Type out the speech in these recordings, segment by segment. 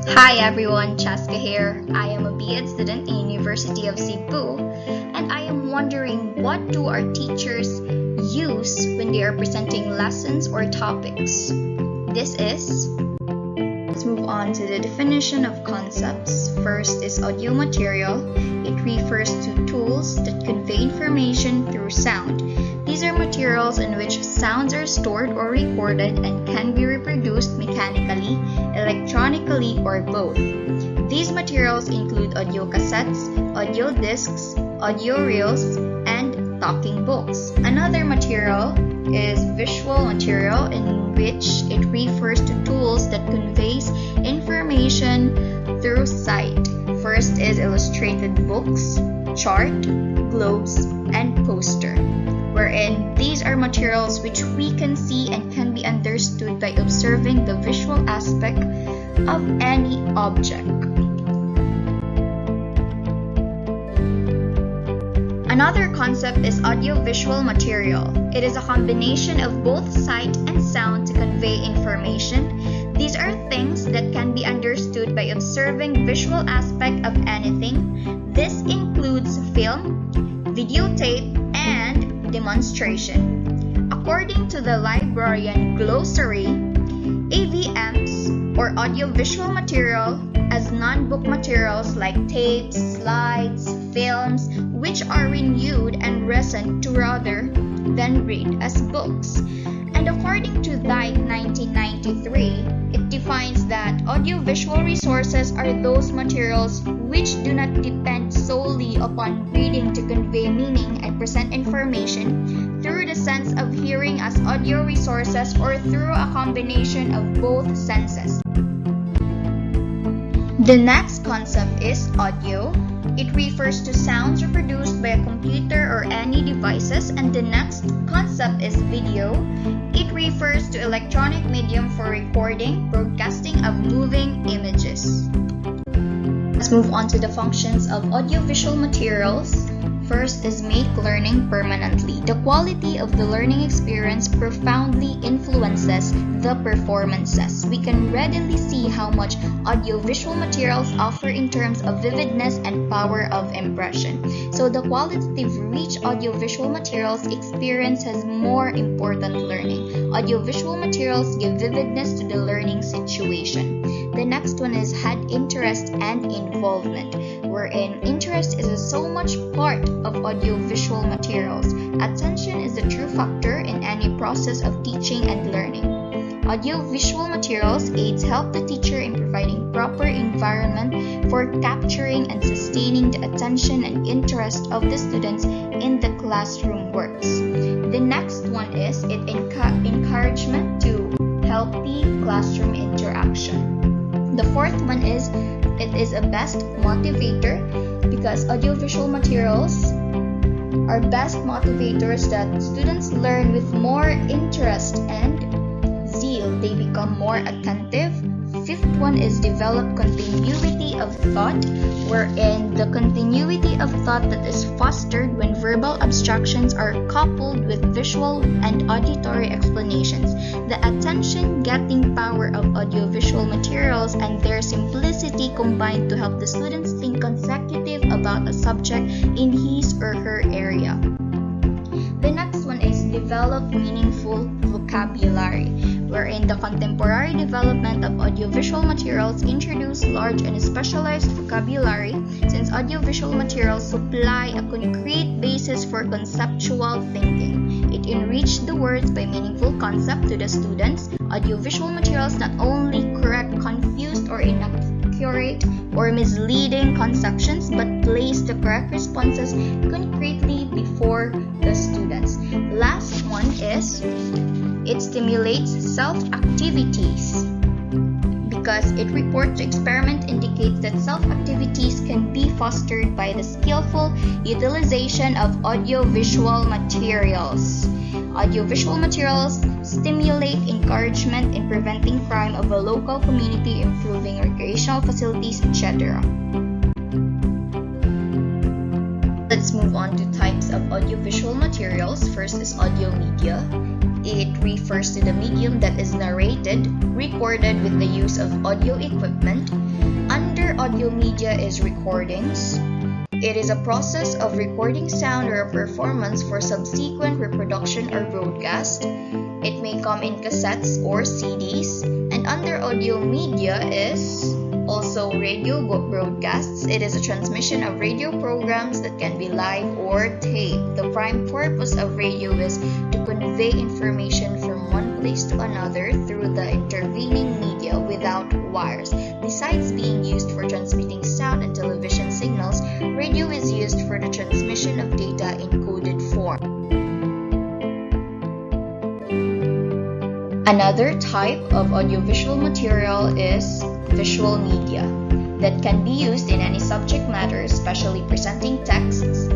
Hi everyone, Chaska here. I am a B.Ed student in University of Cebu, and I am wondering, what do our teachers use when they are presenting lessons or topics? Let's move on to the definition of concepts. First is audio material. It refers to tools that convey information through sound. These are materials in which sounds are stored or recorded and can be reproduced mechanically, electronically, or both. These materials include audio cassettes, audio discs, audio reels, and talking books. Another material is visual material, in which it refers to tools that conveys information through sight. First is illustrated books, chart, globes, and poster, wherein these are materials which we can see and can be understood by observing the visual aspect of any object. Another concept is audiovisual material. It is a combination of both sight and sound to convey information. These are things that can be understood by observing visual aspect of anything. This includes film, videotape, and demonstration. According to the librarian glossary, AVMs or audiovisual material as non-book materials like tapes, slides, films, which are renewed and recent to rather than read as books. And according to DIET 1993, it defines that audiovisual resources are those materials which do not depend solely upon reading to convey meaning and present information through the sense of hearing as audio resources or through a combination of both senses. The next concept is audio. It refers to sounds reproduced by a computer or any devices, and the next concept is video. It refers to electronic medium for recording, broadcasting of moving images. Let's move on to the functions of audiovisual materials. First is make learning permanently. The quality of the learning experience profoundly influences the performances. We can readily see how much audiovisual materials offer in terms of vividness and power of impression. So the qualitative rich audiovisual materials experience has more important learning. Audiovisual materials give vividness to the learning situation. The next one is had interest and involvement, wherein interest is so much part of audiovisual materials. Attention is the true factor in any process of teaching and learning. Audiovisual materials aids help the teacher in providing proper environment for capturing and sustaining the attention and interest of the students in the classroom works. The next one is encouragement to healthy classroom interaction. The fourth one is it is a best motivator, because audiovisual materials are best motivators that students learn with more interest and zeal. They become more attentive. Fifth one is develop continuity of thought, wherein the continuity of thought that is fostered when verbal abstractions are coupled with visual and auditory explanations. The attention-getting power of audiovisual materials and their simplicity combine to help the students think consecutive about a subject in his or her area. The next one is develop meaningful vocabulary, wherein the contemporary development of audiovisual materials introduce large and specialized vocabulary, since audiovisual materials supply a concrete basis for conceptual thinking. It enriched the words by meaningful concept to the students. Audiovisual materials not only correct confused or inaccurate or misleading conceptions, but place the correct responses concretely before the students. Last one is it stimulates self-activities, because it reports to experiment indicates that self-activities can be fostered by the skillful utilization of audiovisual materials. Audiovisual materials stimulate encouragement in preventing crime of a local community, improving recreational facilities, etc. Let's move on to types of audiovisual materials. First is audio media. It refers to the medium that is narrated, recorded with the use of audio equipment. audio media is recordings. It is a process of recording sound or a performance for subsequent reproduction or broadcast. It may come in cassettes or CDs. And under audio media is also radio broadcasts. It is a transmission of radio programs that can be live or taped. The prime purpose of radio is to convey information from one place to another through the intervening media without wires. Besides being used for transmitting sound and television signals, radio is used for the transmission of data in coded form. Another type of audiovisual material is visual media that can be used in any subject matter, especially presenting texts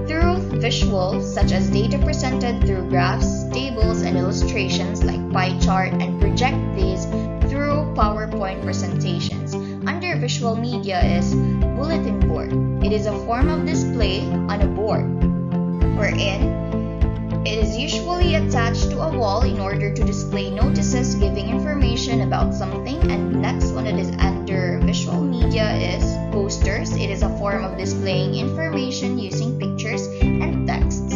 through visuals such as data presented through graphs, tables, and illustrations like pie chart, and project these through PowerPoint presentations. Under visual media is bulletin board. It is a form of display on a board wherein it is usually attached to a wall in order to display notices giving information about something. And next one that is under visual media is posters. It is a form of displaying information using pictures and texts.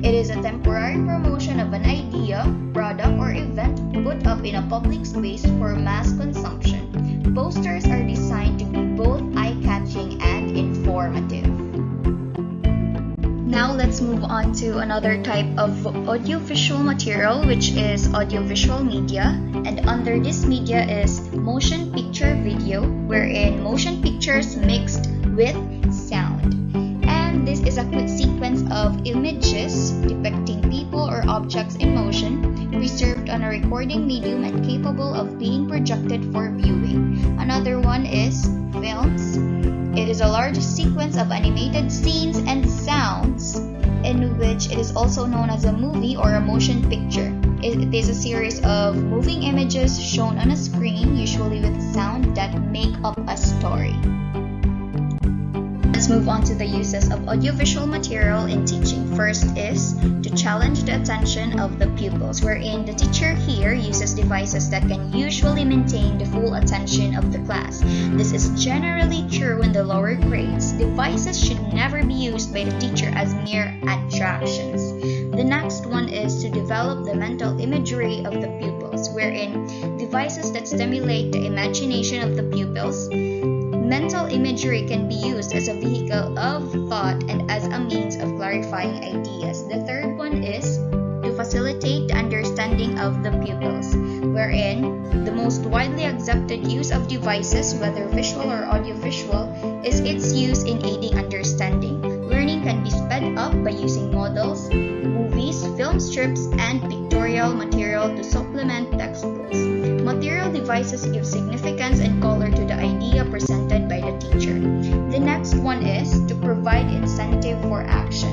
It is a temporary promotion of an idea, product, or event put up in a public space for mass consumption. Posters are designed to be both eye-catching and informative. Now let's move on to another type of audiovisual material, which is audiovisual media. And under this media is motion picture video, wherein motion pictures mixed with sound. And this is a quick sequence of images depicting people or objects in motion, preserved on a recording medium and capable of being projected for viewing. Another one is films. It is a large sequence of animated scenes and sounds, in which it is also known as a movie or a motion picture. It is a series of moving images shown on a screen, usually with sound that make up a story. Let's move on to the uses of audiovisual material in teaching. First is to challenge the attention of the pupils, wherein the teacher here uses devices that can usually maintain the full attention of the class. This is generally true in the lower grades. Devices should never be used by the teacher as mere attractions. The next one is to develop the mental imagery of the pupils, wherein devices that stimulate the imagination of the pupils. Mental imagery can be used as a vehicle of thought and as a means of clarifying ideas. The third one is to facilitate the understanding of the pupils, wherein the most widely accepted use of devices, whether visual or audiovisual, is its use in aiding understanding. Learning can be sped up by using models, movies, film strips, and pictorial material to supplement textbooks. Material devices give significance and color to the idea presented by the teacher. The next one is to provide incentive for action,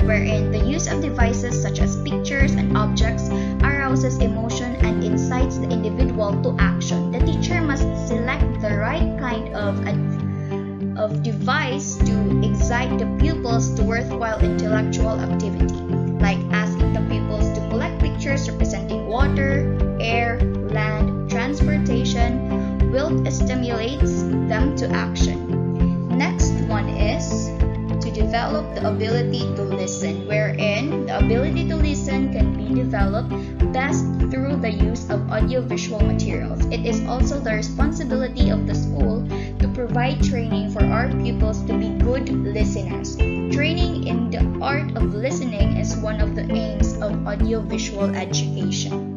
wherein the use of devices such as pictures and objects arouses emotion and incites the individual to action. The teacher must select the right kind of device to excite the pupils to worthwhile intellectual activity, like asking the pupils to collect pictures representing water, air, land, transportation, will stimulates them to action. Next one is to develop the ability to listen, wherein the ability to listen can be developed best through the use of audiovisual materials. It is also the responsibility of the school to provide training for our pupils to be good listeners. Training in the art of listening is one of the aims of audiovisual education.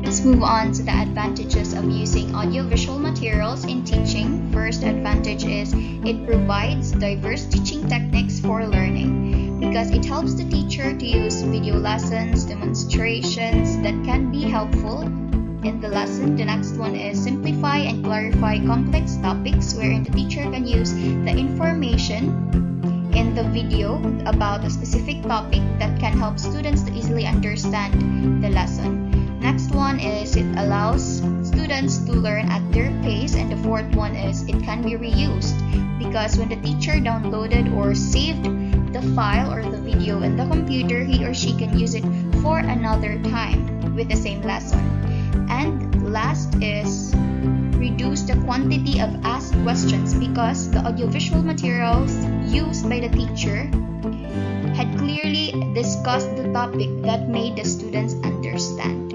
Let's move on to the advantages of using audiovisual materials in teaching. First advantage is it provides diverse teaching techniques for learning, because it helps the teacher to use video lessons, demonstrations that can be helpful in the lesson. The next one is simplify and clarify complex topics, wherein the teacher can use the information in the video about a specific topic that can help students to easily understand the lesson. Next one is it allows students to learn at their pace, and the fourth one is it can be reused, because when the teacher downloaded or saved the file or the video in the computer, he or she can use it for another time with the same lesson. And last is reduce the quantity of asked questions because the audiovisual materials used by the teacher had clearly discussed the topic that made the students understand.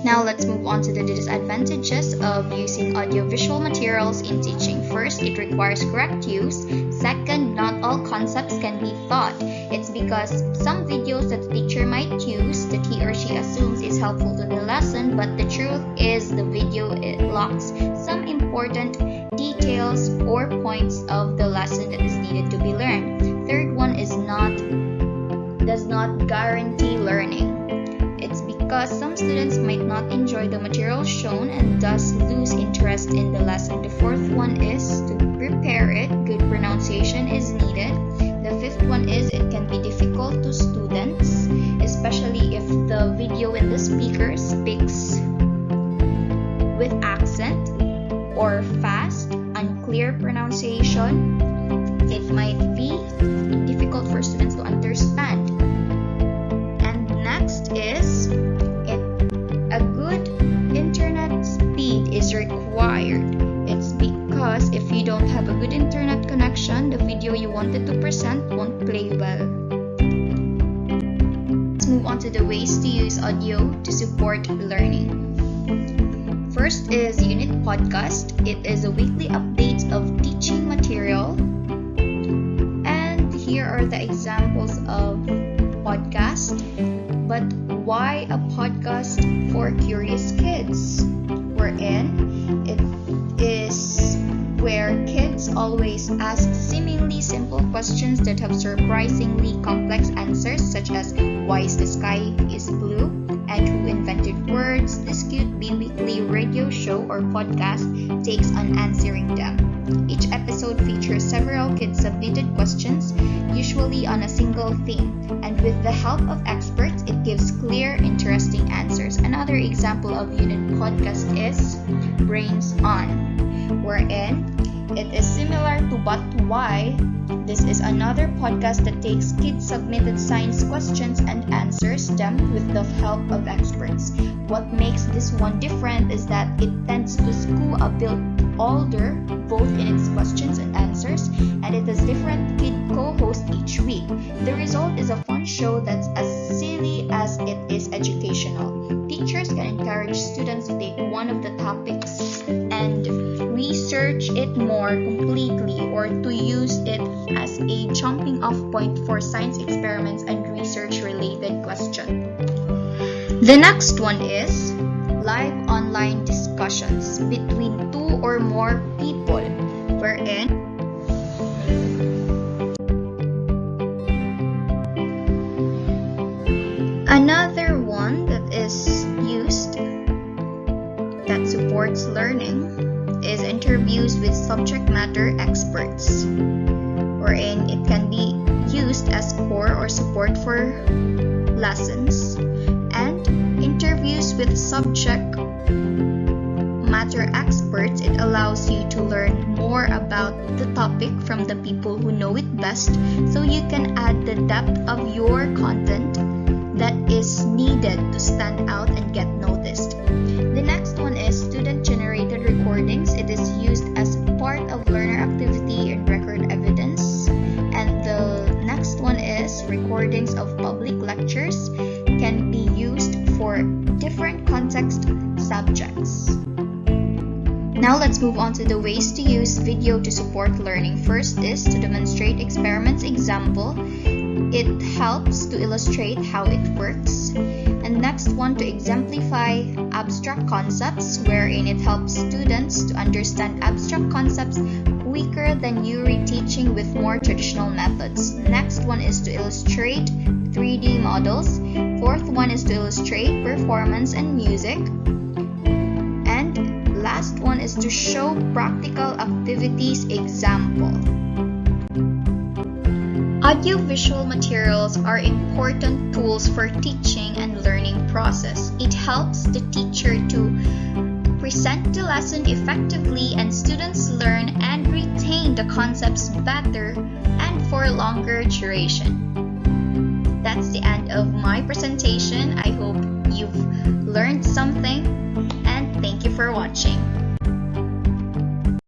Now let's move on to the disadvantages of using audiovisual materials in teaching. First, it requires correct use. Second, not all concepts can be taught. It's because some videos that the teacher might use that he or she assumes is helpful to the lesson, but the truth is the video lacks some important details or points of the lesson that is needed to be learned. Third one is does not guarantee learning. It's because some students might not enjoy the material shown and thus lose interest in the lesson. The fourth one is to prepare it. Good pronunciation is needed. The fifth one is it can be difficult to students, especially if the video in the speaker speaks with accent or fast, unclear pronunciation. It might be difficult for students to understand. Next is a good internet speed is required. It's because if you don't have a good internet connection, the video you wanted to present won't play well. Let's move on to the ways to use audio to support learning. First is Unit Podcast. It is a weekly update of teaching material. And here are the examples of podcast. But why a podcast for curious kids? Wherein it is where kids always ask seemingly simple questions that have surprisingly complex answers, such as why is the sky is blue and who invented words. This cute bi-weekly radio show or podcast takes on answering them. Each episode features several kid-submitted questions, usually on a single theme, and with the help of experts, it gives clear, interesting answers. Another example of unit podcast is Brains On, wherein it is similar to But Why. This is another podcast that takes kid-submitted science questions and answers them with the help of experts. What makes this one different is that it tends to skew a bit older, both in its questions and answers, and it has different kid co-hosts each week. The result is a fun show that's as silly as it is educational. Teachers can encourage students to take one of the topics and research it more completely, or to use it as a jumping off point for science experiments and research related questions. The next one is live online discussions between two or more people, wherein another one that is used that supports learning is interviews with subject matter experts, wherein it can be used as core or support for lessons, and interviews with subject matter experts, it allows you to learn more about the topic from the people who know it best, so you can add the depth of your content that is needed to stand out and get noticed. The next one is student-generated recordings. It is used as part of learner activity and record evidence. And the next one is recordings of public lectures can be used for different context subjects. Now let's move on to the ways to use video to support learning. First is to demonstrate experiments example. It helps to illustrate how it works. And next one, to exemplify abstract concepts, wherein it helps students to understand abstract concepts quicker than you reteaching with more traditional methods. Next one is to illustrate 3D models. Fourth one is to illustrate performance and music. And last one is to show practical activities example. Audiovisual materials are important tools for teaching and learning process. It helps the teacher to present the lesson effectively, and students learn and retain the concepts better and for longer duration. That's the end of my presentation. I hope you've learned something, and thank you for watching.